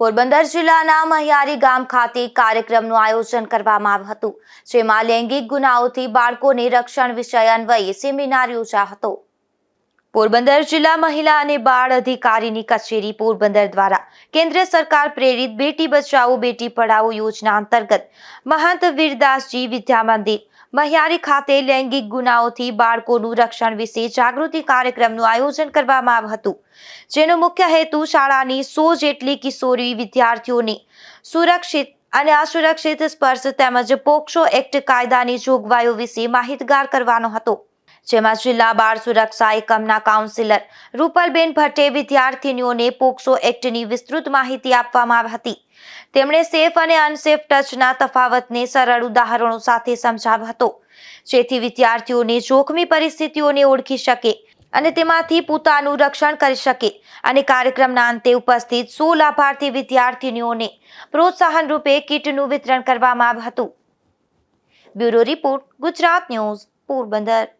પોરબંદર જિલ્લાના મહિયારી ગામ ખાતે કાર્યક્રમનું આયોજન કરવામાં આવ્યું હતું, જેમાં લૈંગિક ગુનાઓથી બાળકોને રક્ષણ વિષય અન્વયે સેમિનાર યોજાયો હતો। પોરબંદર જિલ્લા મહિલા અને બાળ અધિકારીની કચેરી પોરબંદર દ્વારા કેન્દ્ર સરકાર પ્રેરિત બેટી બચાવો બેટી પઢાઓ યોજના અંતર્ગત મહંત વીરદાસજી વિદ્યા મંદિર મહિયારી ખાતે લૈંગિક ગુનાઓથી બાળકોનું રક્ષણ વિશે જાગૃતિ કાર્યક્રમનું આયોજન કરવામાં આવ્યું હતું, જેનો મુખ્ય હેતુ શાળાની 100 જેટલી કિશોરી વિદ્યાર્થીઓને સુરક્ષિત અને અસુરક્ષિત સ્પર્શ તેમજ પોક્સો એક્ટ કાયદાની જોગવાઈઓ વિશે માહિતગાર કરવાનો હતો, જેમાં જિલ્લા બાળ સુરક્ષા એકમના કાઉન્સિલર રૂપલબેન ભટ્ટે વિદ્યાર્થીનીઓને પોક્સો એક્ટની વિસ્તૃત માહિતી આપવામાં આવી હતી। તેમણે સેફ અને અનસેફ ટચના તફાવતને સરળ ઉદાહરણો સાથે સમજાવ્યો હતો, જેથી વિદ્યાર્થીઓને જોખમી પરિસ્થિતિઓને ઓળખી શકે અને તેમાંથી પોતાનું રક્ષણ કરી શકે અને કાર્યક્રમના અંતે ઉપસ્થિત 100 લાભાર્થી વિદ્યાર્થીનીઓને પ્રોત્સાહન રૂપે કીટનું વિતરણ કરવામાં આવ્યું હતું। Bureau report, Gujarat news, Porbandar.